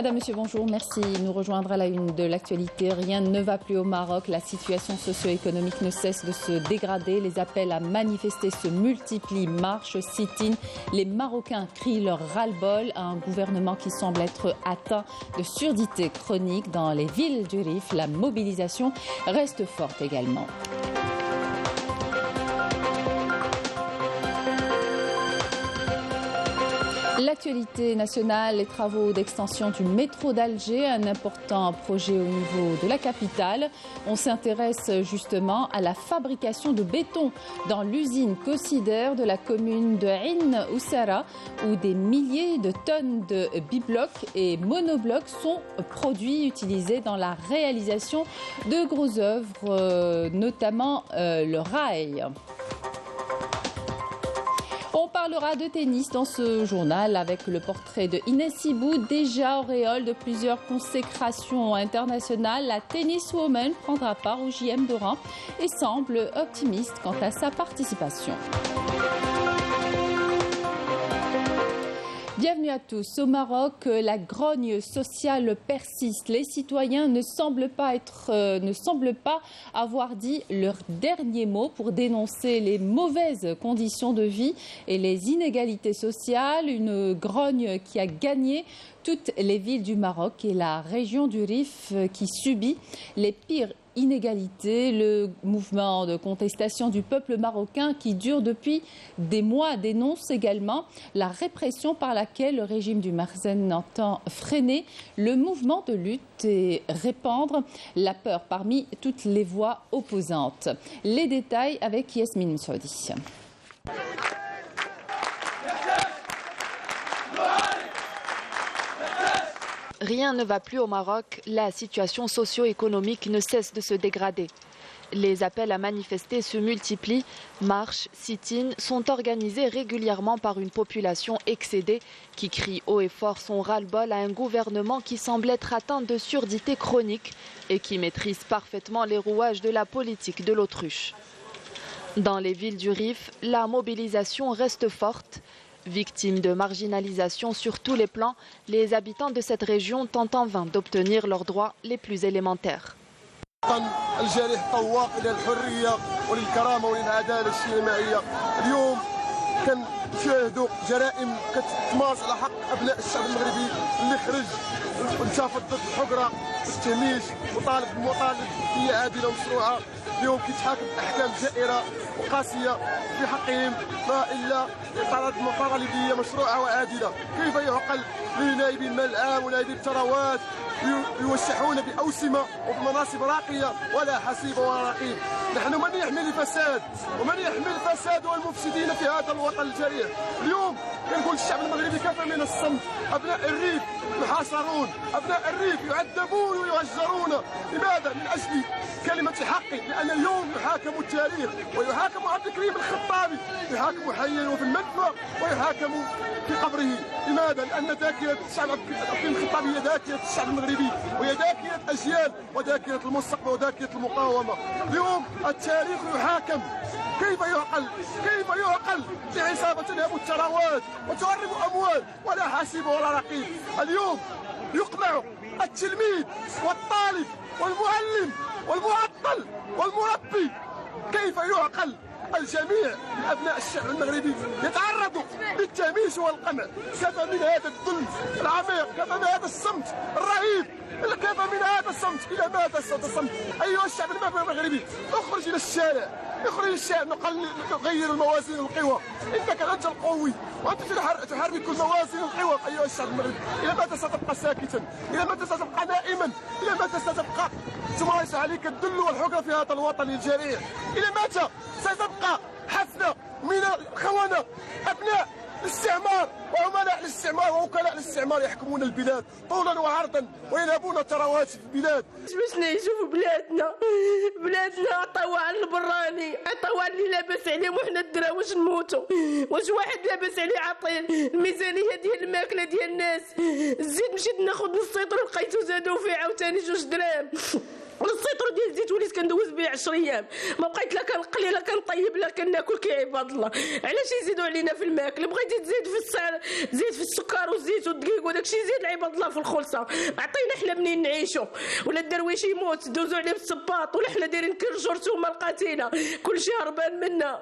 Madame, Monsieur, bonjour, merci. Nous rejoindre à la une de l'actualité. Rien ne va plus au Maroc. La situation socio-économique ne cesse de se dégrader. Les appels à manifester se multiplient. Marches, sit-in. Les Marocains crient leur ras-le-bol à un gouvernement qui semble être atteint de surdité chronique. Dans les villes du Rif, la mobilisation reste forte également. L'actualité nationale, les travaux d'extension du métro d'Alger, un important projet au niveau de la capitale. On s'intéresse justement à la fabrication de béton dans l'usine Cosider de la commune de Ain Oussara, où des milliers de tonnes de biblocs et monoblocs sont produits, utilisés dans la réalisation de grosses œuvres, notamment le rail. On parlera de tennis dans ce journal avec le portrait de Inès Hibou, déjà auréole de plusieurs consécrations internationales. La tenniswoman prendra part au JM d'Oran et semble optimiste quant à sa participation. Bienvenue à tous. Au Maroc, la grogne sociale persiste. Les citoyens ne semblent pas avoir dit leur dernier mot pour dénoncer les mauvaises conditions de vie et les inégalités sociales. Une grogne qui a gagné toutes les villes du Maroc et la région du Rif qui subit les pires inégalités. Le mouvement de contestation du peuple marocain qui dure depuis des mois dénonce également la répression par laquelle le régime du Marzenne entend freiner le mouvement de lutte et répandre la peur parmi toutes les voix opposantes. Les détails avec Yasmine Msoudi. Rien ne va plus au Maroc, la situation socio-économique ne cesse de se dégrader. Les appels à manifester se multiplient, marches, sit-in sont organisés régulièrement par une population excédée qui crie haut et fort son ras-le-bol à un gouvernement qui semble être atteint de surdité chronique et qui maîtrise parfaitement les rouages de la politique de l'autruche. Dans les villes du Rif, la mobilisation reste forte. Victimes de marginalisation sur tous les plans, les habitants de cette région tentent en vain d'obtenir leurs droits les plus élémentaires. كنشاهدوا جرائم كتمارس على حق ابناء الشعب المغربي اللي خرج وانتفض ضد الحقره والتهميش وطالب بمطالبيه عادله ومشروعه. اليوم كيتحاكم باحكام جائره وقاسيه في حقهم ما الا اطارات مطالبيه مشروعه وعادله. كيف يعقل لنائبي المال العام ونائبي الثروات يوشحون باوسمه وبمناصب راقيه ولا حسيب ولا رقيب؟ نحن من يحمل الفساد ومن يحمل الفساد والمفسدين في هذا الوطن الجريح. اليوم كنقول الشعب المغربي كفى من الصمت. ابناء الريف يحاصرون، ابناء الريف يعذبون ويهجرون. لماذا؟ من اجل كلمه حق، لان اليوم يحاكم التاريخ ويحاكم عبد الكريم الخطابي، يحاكم حيا وفي المدفع ويحاكم في قبره. لماذا؟ لان ذاكره الشعب عبد الكريم الخطابي هي ذاكره الشعب المغربي وهي ذاكره اجيال وذاكره المستقبل وذاكره المقاومه. اليوم التاريخ يحاكم. كيف يعقل؟ كيف يعقل بعصابة تنهب الثروات وتهرب أموال ولا حاسب ولا رقيب؟ اليوم يقمع التلميذ والطالب والمعلم والمعطل والمربي. كيف يعقل؟ الجميع من أبناء الشعب المغربي يتعرضوا للتهميش والقمع. كفى من هذا الظلم العميق، كفى من هذا الصمت الرهيب، كفى من هذا الصمت. إلى ماذا الصمت؟ أيها الشعب المغربي اخرج إلى الشارع، اخرج الشارع، نغير الموازين القوى. إنك أنت القوي وأنت تحرك الموازين القوى. أيها الشعب المغربي، إلى متى ستبقى ساكتا؟ إلى متى ستبقى نائما؟ إلى متى ستبقى تمارس عليك الذل والحكر في هذا الوطن الجريح؟ إلى متى ستبقى حفنة من الخونة، أبناء الاستعمار وعملاء الاستعمار ووكلاء الاستعمار يحكمون البلاد طولا وعرضا وينهبون الثروات في البلاد؟ باش نعيشوا في بلادنا عطاوها على البراني، عطاوها اللي لاباس عليهم وحنا الدرا واش نموتوا؟ واش واحد لاباس عليه عاطين الميزانيه ديال الماكله ديال الناس؟ الزيت مشيت ناخذ نص ليطر لقيتو زادوا فيه عاوتاني 2 دراهم. والسيطر ديال الزيت وليت كندوز به 10 ايام ما بقيت لا كنقلي لا كنطيب لا كناكل كعباد الله. علاش يزيدوا علينا في الماكل؟ بغيتي تزيد في زيد في السكر والزيت والدقيق وداك الشيء زيد عباد الله في الخلصه. عطينا حنا منين نعيشوا ولا الدرويش يموت دوزوا عليه بالصباط ولا حنا دايرين كنجر ثم القاتيله كلشي هربان منا.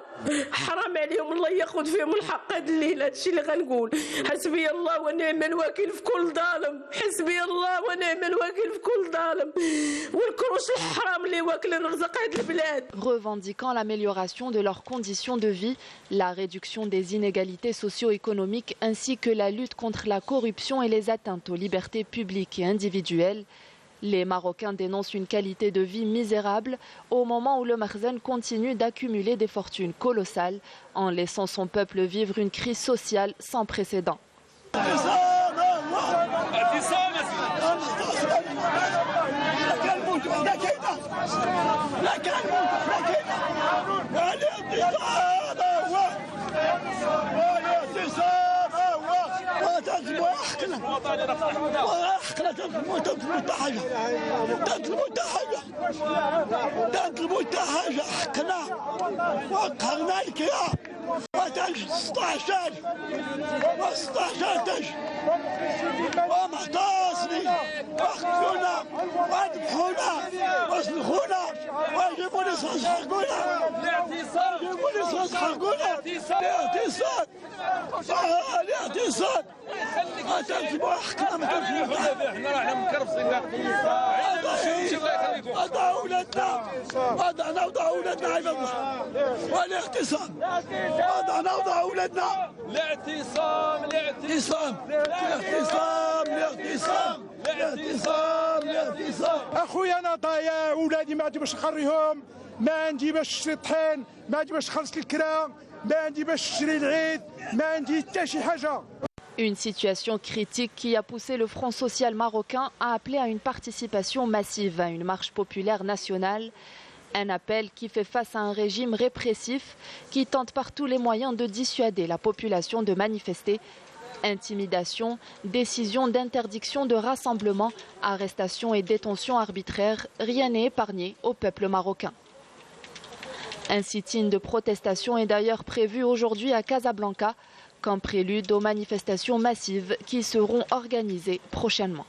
حرام عليهم الله ياخذ فيهم الحق هذا الليل. هذا الشيء اللي غنقول. حسبي الله ونعم الوكيل في كل ظالم. حسبي الله ونعم الوكيل في كل ظالم والكروش الحرام اللي واكلين رزق هذه البلاد. Revendiquant l'amélioration de leurs conditions de vie, la réduction des inégalités socio-économiques ainsi que la lutte contre la corruption et les atteintes aux libertés publiques et individuelles, les Marocains dénoncent une qualité de vie misérable au moment où le Makhzen continue d'accumuler des fortunes colossales en laissant son peuple vivre une crise sociale sans précédent. ومحتاصني واخذونا وادبحونا واسلخونا ويجيبوا لي صوص حقونا يجيبوا لي صوص حقونا الاعتصاد الاعتصاد ما تنسبوا حقنا ما تنسبوا احنا راح مكرفسين اضعوا ولادنا وضعنا وضعوا ولادنا عباد الله والاعتصام وضعنا وضعوا ولادنا الاعتصام الاعتصام الاعتصام الاعتصام الاعتصام الاعتصام. اخويا انا ضايع ولادي ما عندي باش نقريهم ما عندي باش نشري الطحين ما عندي باش نخلص الكرا ما عندي باش نشري العيد ما عندي حتى شي حاجه. Une situation critique qui a poussé le Front social marocain à appeler à une participation massive à une marche populaire nationale. Un appel qui fait face à un régime répressif qui tente par tous les moyens de dissuader la population de manifester. Intimidation, décision d'interdiction de rassemblement, arrestation et détention arbitraire, rien n'est épargné au peuple marocain. Un sit-in de protestation est d'ailleurs prévu aujourd'hui à Casablanca, comme prélude aux manifestations massives qui seront organisées prochainement.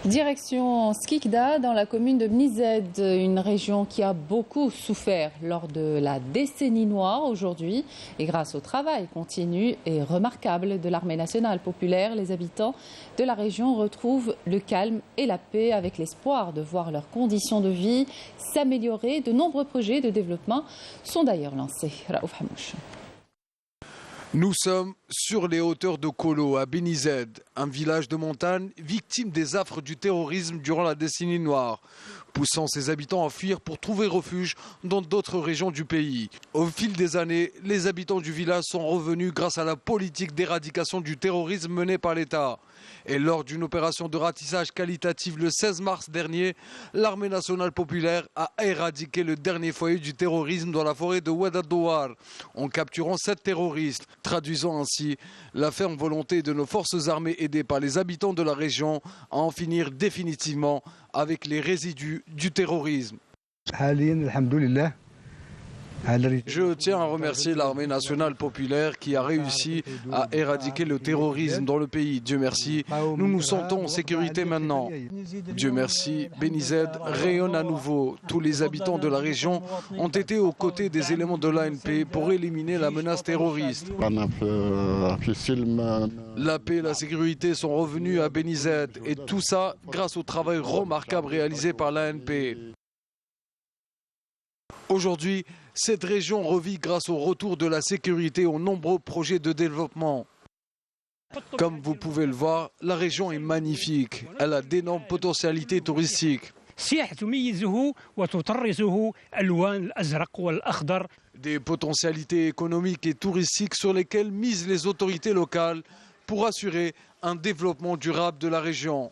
Direction Skikda, dans la commune de Bnized, une région qui a beaucoup souffert lors de la décennie noire aujourd'hui. Et grâce au travail continu et remarquable de l'armée nationale populaire, les habitants de la région retrouvent le calme et la paix avec l'espoir de voir leurs conditions de vie s'améliorer. De nombreux projets de développement sont d'ailleurs lancés. Raouf Hamouch. Nous sommes sur les hauteurs de Kolo, à Bnized, un village de montagne victime des affres du terrorisme durant la décennie noire, poussant ses habitants à fuir pour trouver refuge dans d'autres régions du pays. Au fil des années, les habitants du village sont revenus grâce à la politique d'éradication du terrorisme menée par l'État. Et lors d'une opération de ratissage qualitative le 16 mars dernier, l'armée nationale populaire a éradiqué le dernier foyer du terrorisme dans la forêt de Oued Douar, en capturant 7 terroristes, traduisant ainsi la ferme volonté de nos forces armées aidées par les habitants de la région à en finir définitivement avec les résidus du terrorisme. Je tiens à remercier l'armée nationale populaire qui a réussi à éradiquer le terrorisme dans le pays. Dieu merci, nous nous sentons en sécurité maintenant. Dieu merci, Bnized rayonne à nouveau. Tous les habitants de la région ont été aux côtés des éléments de l'ANP pour éliminer la menace terroriste. La paix et la sécurité sont revenus à Bnized et tout ça grâce au travail remarquable réalisé par l'ANP. Aujourd'hui, cette région revit grâce au retour de la sécurité et aux nombreux projets de développement. Comme vous pouvez le voir, la région est magnifique. Elle a d'énormes potentialités touristiques. Des potentialités économiques et touristiques sur lesquelles misent les autorités locales pour assurer un développement durable de la région.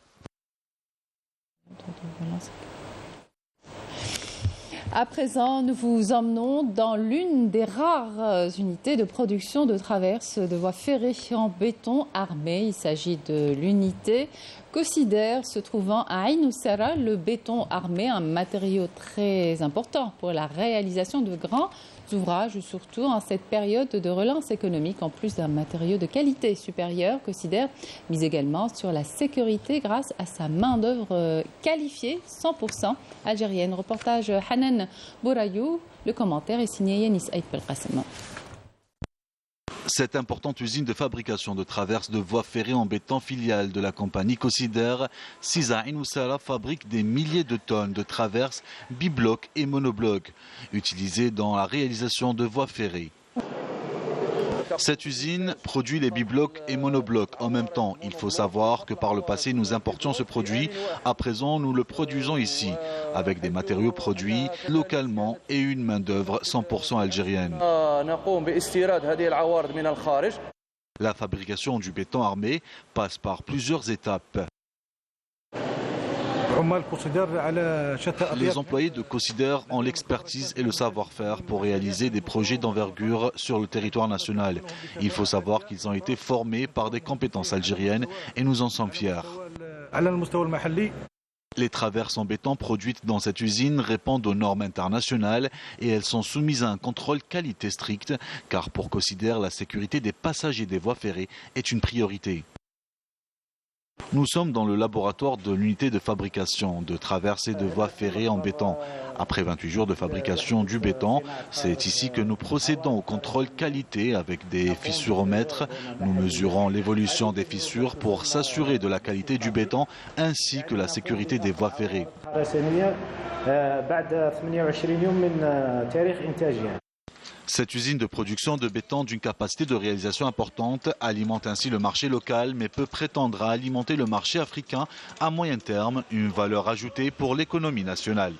À présent, nous vous emmenons dans l'une des rares unités de production de traverses de voies ferrées en béton armé. Il s'agit de l'unité Cosider se trouvant à Ain Oussara. Le béton armé, un matériau très important pour la réalisation de grands ouvrages, surtout en cette période de relance économique. En plus d'un matériau de qualité supérieure, Cosider mise également sur la sécurité grâce à sa main-d'œuvre qualifiée 100% algérienne. Reportage Hanan Bourayou, le commentaire est signé Yanis Aïd Belkacem. Cette importante usine de fabrication de traverses de voies ferrées en béton filiale de la compagnie Cosider, Siza Ain Oussara, fabrique des milliers de tonnes de traverses biblocs et monoblocs utilisées dans la réalisation de voies ferrées. Cette usine produit les biblocs et monoblocs en même temps. Il faut savoir que par le passé, nous importions ce produit. À présent, nous le produisons ici, avec des matériaux produits localement et une main-d'œuvre 100% algérienne. La fabrication du béton armé passe par plusieurs étapes. Les employés de Cosider ont l'expertise et le savoir-faire pour réaliser des projets d'envergure sur le territoire national. Il faut savoir qu'ils ont été formés par des compétences algériennes et nous en sommes fiers. Les traverses en béton produites dans cette usine répondent aux normes internationales et elles sont soumises à un contrôle qualité strict, car pour Cosider, la sécurité des passagers des voies ferrées est une priorité. Nous sommes dans le laboratoire de l'unité de fabrication de traverses et de voies ferrées en béton. Après 28 jours de fabrication du béton, c'est ici que nous procédons au contrôle qualité avec des fissuromètres. Nous mesurons l'évolution des fissures pour s'assurer de la qualité du béton ainsi que la sécurité des voies ferrées. Cette usine de production de béton d'une capacité de réalisation importante alimente ainsi le marché local mais peut prétendre à alimenter le marché africain à moyen terme, une valeur ajoutée pour l'économie nationale.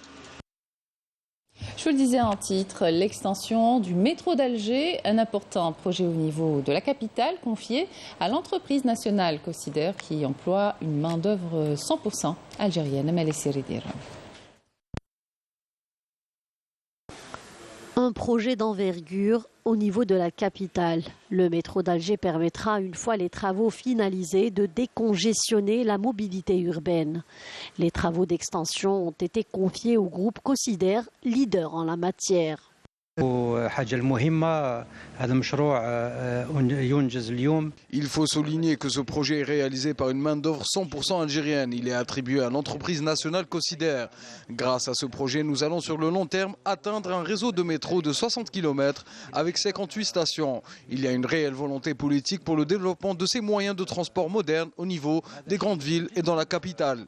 Je vous le disais en titre, l'extension du métro d'Alger, un important projet au niveau de la capitale confié à l'entreprise nationale Cosider qui emploie une main-d'œuvre 100% algérienne. Un projet d'envergure au niveau de la capitale. Le métro d'Alger permettra, une fois les travaux finalisés, de décongestionner la mobilité urbaine. Les travaux d'extension ont été confiés au groupe Cosider, leader en la matière. Il faut souligner que ce projet est réalisé par une main-d'œuvre 100% algérienne. Il est attribué à l'entreprise nationale Cosider. Grâce à ce projet, nous allons sur le long terme atteindre un réseau de métro de 60 km avec 58 stations. Il y a une réelle volonté politique pour le développement de ces moyens de transport modernes au niveau des grandes villes et dans la capitale.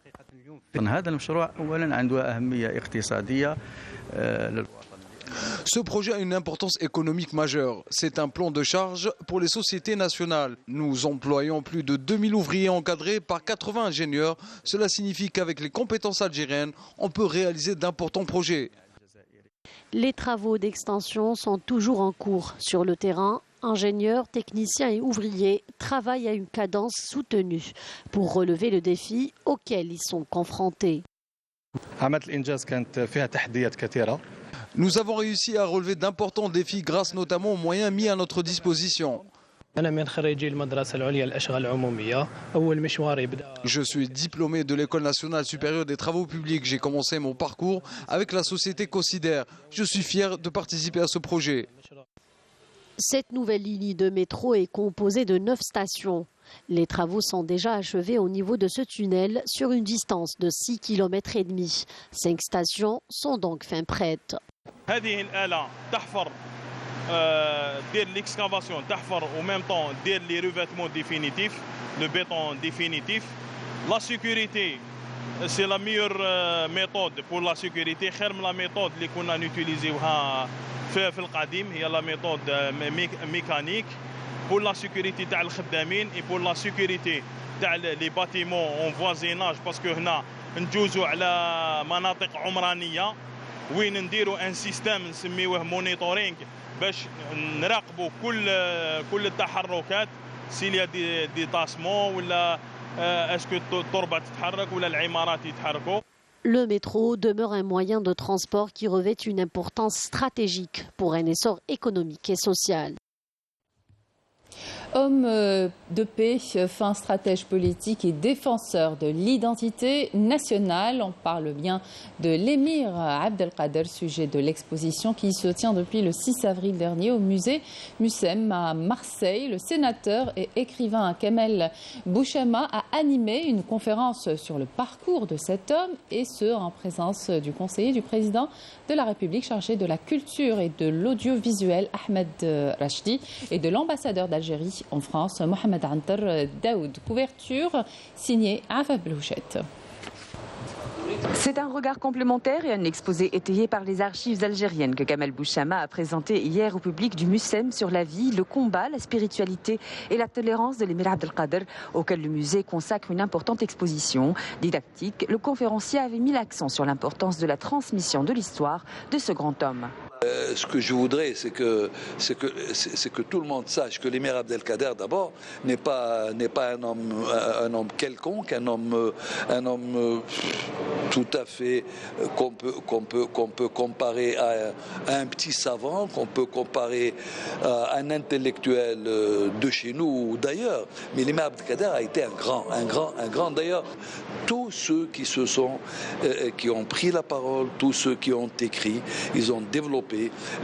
Ce projet a une importance économique majeure. C'est un plan de charge pour les sociétés nationales. Nous employons plus de 2000 ouvriers encadrés par 80 ingénieurs. Cela signifie qu'avec les compétences algériennes, on peut réaliser d'importants projets. Les travaux d'extension sont toujours en cours. Sur le terrain, ingénieurs, techniciens et ouvriers travaillent à une cadence soutenue pour relever le défi auquel ils sont confrontés. Nous avons réussi à relever d'importants défis grâce notamment aux moyens mis à notre disposition. Je suis diplômé de l'École nationale supérieure des travaux publics. J'ai commencé mon parcours avec la société Cosider. Je suis fier de participer à ce projet. Cette nouvelle ligne de métro est composée de 9 stations. Les travaux sont déjà achevés au niveau de ce tunnel sur une distance de 6,5 km. 5 stations sont donc fin prêtes. هذه الآلة تحفر دير l'excavation تحفر au même temps دير les revêtements définitifs le béton définitif. La sécurité c'est la meilleure méthode pour la sécurité. خير من la méthode اللي كنا نوتيليزيوها في القديم هي la méthode mécanique pour la sécurité تاع الخدامين et pour la sécurité تاع les bâtiments en voisinage parce que هنا نجوزوا على مناطق عمرانية وين نديروا ان سيستم نسميوه مونيتورينغ باش نراقبوا كل التحركات سيليا دي تاسمون ولا اسكو التربه تتحرك ولا العمارات يتحركوا. Le métro demeure un moyen de transport qui revêt une importance stratégique pour un essor économique et social. Homme de paix, fin stratège politique et défenseur de l'identité nationale. On parle bien de l'émir Abdelkader, sujet de l'exposition qui se tient depuis le 6 avril dernier au musée Mucem à Marseille. Le sénateur et écrivain Kamel Bouchama a animé une conférence sur le parcours de cet homme, et ce en présence du conseiller du président de la République chargé de la culture et de l'audiovisuel Ahmed Rachdi et de l'ambassadeur d'Algérie en France, Mohamed Antar Daoud. Couverture signée Afa Blouchette. C'est un regard complémentaire et un exposé étayé par les archives algériennes que Kamel Bouchama a présenté hier au public du Mucem sur la vie, le combat, la spiritualité et la tolérance de l'émir Abdelkader, auquel le musée consacre une importante exposition. Didactique, le conférencier avait mis l'accent sur l'importance de la transmission de l'histoire de ce grand homme. Ce que je voudrais, c'est que tout le monde sache que l'émir Abdelkader, d'abord, n'est pas un homme quelconque, un homme tout à fait qu'on peut comparer à un petit savant, qu'on peut comparer à un intellectuel de chez nous ou d'ailleurs. Mais l'émir Abdelkader a été un grand. D'ailleurs, tous ceux qui ont pris la parole, tous ceux qui ont écrit, ils ont développé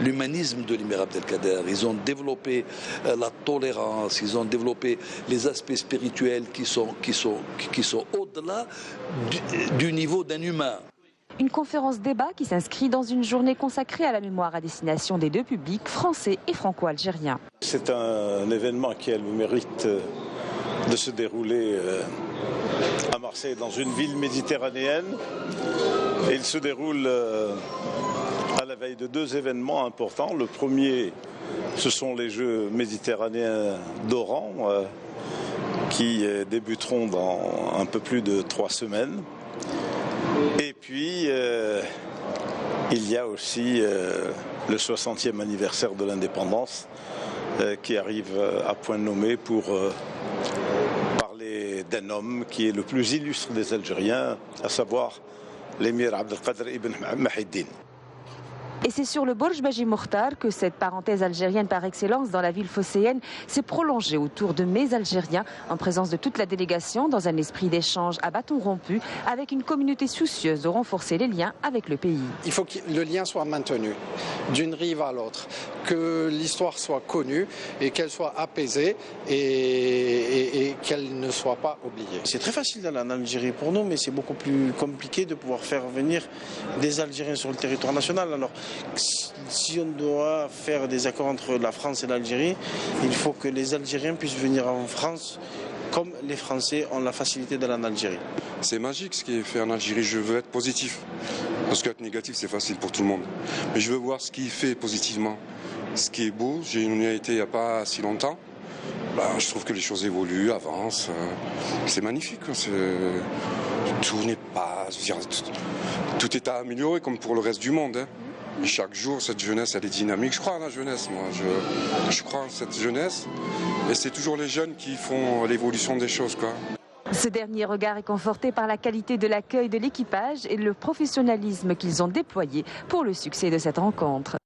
l'humanisme de l'émir Abdelkader, ils ont développé la tolérance, ils ont développé les aspects spirituels qui sont au-delà du niveau d'un humain. Une conférence-débat qui s'inscrit dans une journée consacrée à la mémoire à destination des deux publics, français et franco-algériens. C'est un événement qui a le mérite de se dérouler à Marseille, dans une ville méditerranéenne. Et il se déroule à la veille de deux événements importants. Le premier, ce sont les Jeux méditerranéens d'Oran qui débuteront dans un peu plus de 3 semaines. Et puis, il y a aussi le 60e anniversaire de l'indépendance qui arrive à point nommé pour parler d'un homme qui est le plus illustre des Algériens, à savoir l'émir Abdelkader ibn Mahiddin. Et c'est sur le Borj Baji Mokhtar que cette parenthèse algérienne par excellence dans la ville phocéenne s'est prolongée autour de mes Algériens, en présence de toute la délégation, dans un esprit d'échange à bâton rompu, avec une communauté soucieuse de renforcer les liens avec le pays. Il faut que le lien soit maintenu d'une rive à l'autre, que l'histoire soit connue et qu'elle soit apaisée et qu'elle ne soit pas oubliée. C'est très facile d'aller en Algérie pour nous, mais c'est beaucoup plus compliqué de pouvoir faire venir des Algériens sur le territoire national. Alors, si on doit faire des accords entre la France et l'Algérie, il faut que les Algériens puissent venir en France comme les Français ont la facilité d'aller en Algérie. C'est magique ce qui est fait en Algérie. Je veux être positif. Parce qu'être négatif, c'est facile pour tout le monde. Mais je veux voir ce qui est fait positivement. Ce qui est beau, j'ai été il n'y a pas si longtemps. Je trouve que les choses évoluent, avancent. C'est magnifique. Tout n'est pas... Tout est à améliorer comme pour le reste du monde. Et chaque jour, cette jeunesse, elle est dynamique. Je crois en la jeunesse, moi. Je crois en cette jeunesse. Et c'est toujours les jeunes qui font l'évolution des choses, quoi. Ce dernier regard est conforté par la qualité de l'accueil de l'équipage et le professionnalisme qu'ils ont déployé pour le succès de cette rencontre.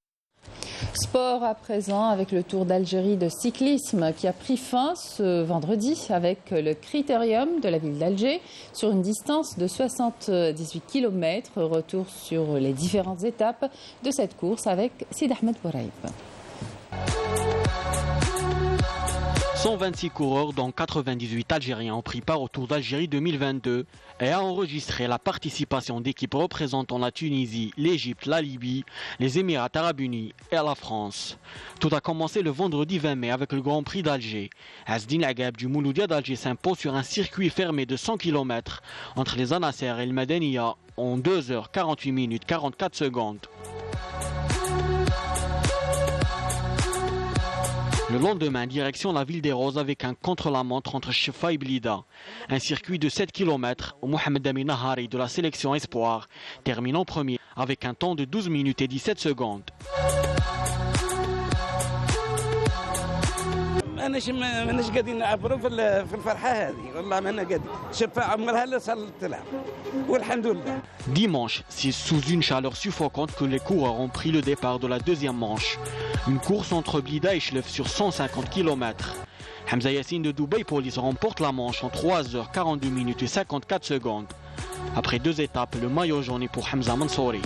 Sport à présent avec le Tour d'Algérie de cyclisme qui a pris fin ce vendredi avec le critérium de la ville d'Alger sur une distance de 78 km. Retour sur les différentes étapes de cette course avec Sid Ahmed Bouraïb. 126 coureurs, dont 98 Algériens, ont pris part au Tour d'Algérie 2022 et a enregistré la participation d'équipes représentant la Tunisie, l'Égypte, la Libye, les Émirats arabes unis et la France. Tout a commencé le vendredi 20 mai avec le Grand Prix d'Alger. Asdin Agab du Mouloudia d'Alger s'impose sur un circuit fermé de 100 km entre les Anasser et le Madaniya en 2h48 minutes 44 secondes. Le lendemain, direction la ville des Roses avec un contre-la-montre entre Chifa et Blida. Un circuit de 7 km où Mohamed Amin Nahari de la sélection Espoir termine en premier avec un temps de 12 minutes et 17 secondes. ماناش قاعدين نعبروا في الفرحه هذه والله مانا قاعدين شفا عمرها لا صارت تلعب والحمد لله. Dimanche, c'est sous une chaleur suffocante que les coureurs ont pris le départ de la deuxième manche. Une course entre Blida et Chlef sur 150 km. Hamza Yassine de Dubai Police remporte la manche en 3h42 minutes et 54 secondes. Après 2 étapes, le maillot jaune est pour Hamza Mansouri.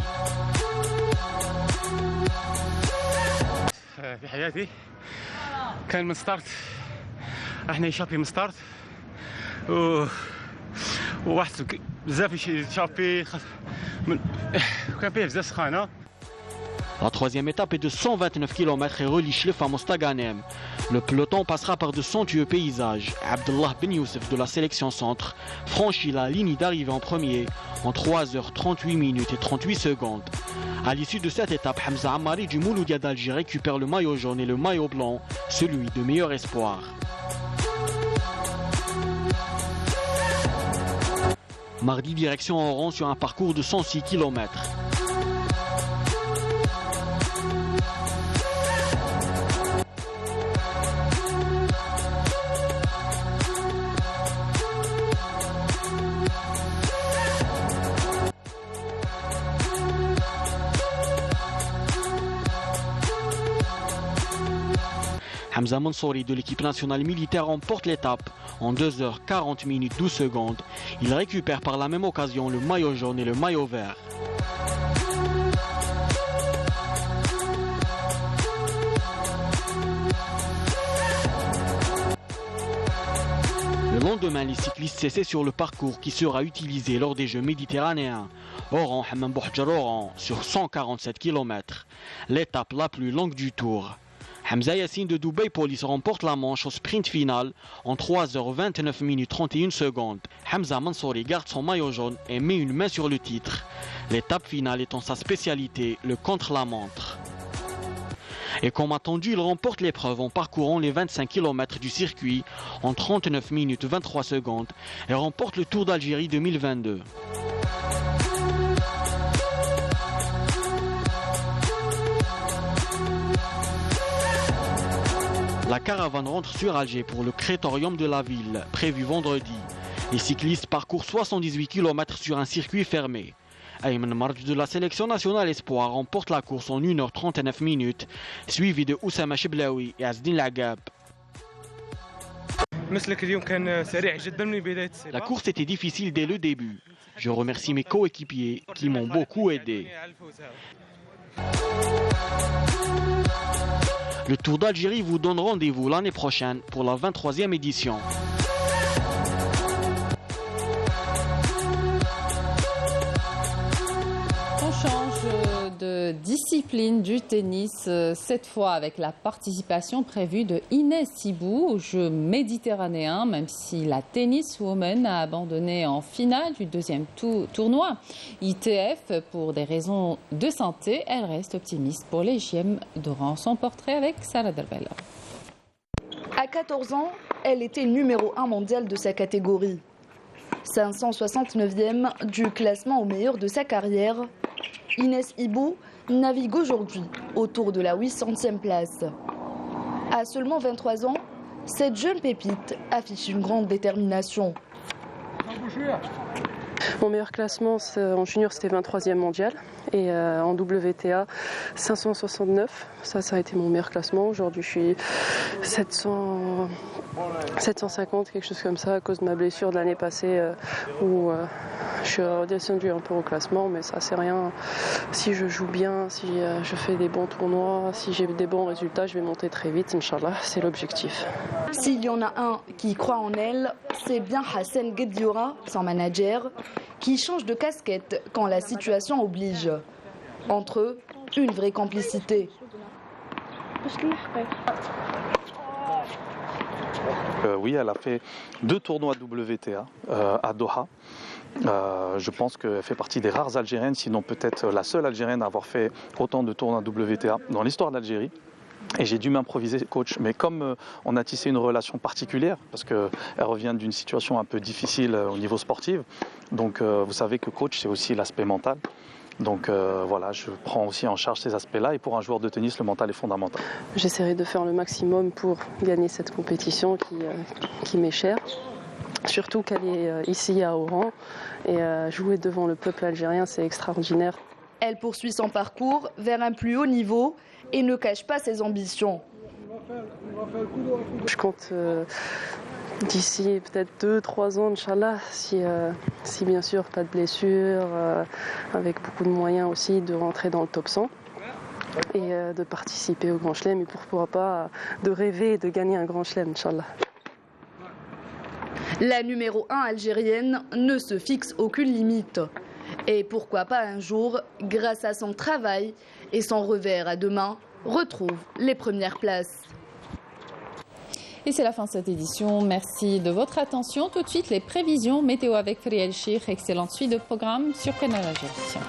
في حياتي كان من ستارت احنا يشابي من ستارت وواحد بزاف يشابي كان فيه بزاف سخانه. La troisième étape est de 129 km et relie Chlef à Mostaganem. Le peloton passera par de somptueux paysages. Abdullah Ben Youssef de la sélection centre franchit la ligne d'arrivée en premier en 3h38 minutes et 38 secondes. À l'issue de cette étape, Hamza Ammari du Mouloudia d'Alger récupère le maillot jaune et le maillot blanc, celui de meilleur espoir. Mardi, direction Oran sur un parcours de 106 km. Hamza Mansouri de l'équipe nationale militaire remporte l'étape en 2h40 minutes 12 secondes. Il récupère par la même occasion le maillot jaune et le maillot vert. Le lendemain, les cyclistes cessaient sur le parcours qui sera utilisé lors des Jeux méditerranéens. Oran Hammam Bouhdjar Oran sur 147 km, l'étape la plus longue du tour. Hamza Yassine de Dubai Police remporte la manche au sprint final en 3h29 minutes 31 secondes. Hamza Mansouri garde son maillot jaune et met une main sur le titre. L'étape finale étant sa spécialité, le contre-la-montre. Et comme attendu, il remporte l'épreuve en parcourant les 25 km du circuit en 39 minutes 23 secondes et remporte le Tour d'Algérie 2022. La caravane rentre sur Alger pour le créatorium de la ville, prévu vendredi. Les cyclistes parcourent 78 km sur un circuit fermé. Ayman Marj de la sélection nationale Espoir remporte la course en 1h39 minutes, suivi de Oussama Cheblaoui et Azdin Lagab. La course était difficile dès le début. Je remercie mes coéquipiers qui m'ont beaucoup aidé. Le Tour d'Algérie vous donne rendez-vous l'année prochaine pour la 23e édition. On change de discipline du tennis, cette fois avec la participation prévue de Inès Ibou aux Jeux méditerranéens, même si la tenniswoman a abandonné en finale du deuxième tournoi ITF pour des raisons de santé. Elle reste optimiste pour les JM d'Oran. Son portrait avec Sarah Derbella. À 14 ans, elle était numéro 1 mondial de sa catégorie. 569e du classement au meilleur de sa carrière, Inès Ibou navigue aujourd'hui autour de la 800e place. À seulement 23 ans, cette jeune pépite affiche une grande détermination. Mon meilleur classement en junior, c'était 23e mondial. Et en WTA, 569. Ça a été mon meilleur classement. Aujourd'hui, je suis 750, quelque chose comme ça, à cause de ma blessure de l'année passée où je suis redescendu un peu au classement. Mais ça, c'est rien. Si je joue bien, si je fais des bons tournois, si j'ai des bons résultats, je vais monter très vite, Inch'Allah. C'est l'objectif. S'il y en a un qui croit en elle, c'est bien Hassan Guedioura, son manager, qui change de casquette quand la situation oblige. Entre eux, une vraie complicité. Oui, elle a fait 2 tournois WTA à Doha. Je pense qu'elle fait partie des rares Algériennes, sinon peut-être la seule Algérienne à avoir fait autant de tournois WTA dans l'histoire d'Algérie. Et j'ai dû m'improviser coach. Mais comme on a tissé une relation particulière, parce qu'elle revient d'une situation un peu difficile au niveau sportif, donc vous savez que coach, c'est aussi l'aspect mental. Donc voilà, je prends aussi en charge ces aspects-là. Et pour un joueur de tennis, le mental est fondamental. J'essaierai de faire le maximum pour gagner cette compétition qui m'est chère. Surtout qu'elle est ici à Oran. Et jouer devant le peuple algérien, c'est extraordinaire. Elle poursuit son parcours vers un plus haut niveau et ne cache pas ses ambitions. Je compte d'ici peut-être 2-3 ans, Inch'Allah, si bien sûr pas de blessures, avec beaucoup de moyens aussi, de rentrer dans le top 100 et de participer au Grand Chelem et pourquoi pas de rêver de gagner un Grand Chelem, Inch'Allah. La numéro 1 algérienne ne se fixe aucune limite. Et pourquoi pas un jour, grâce à son travail et son revers à deux mains, retrouve les premières places. Et c'est la fin de cette édition. Merci de votre attention. Tout de suite, les prévisions météo avec Friel Chir. Excellente suite de programme sur Canal Algérie.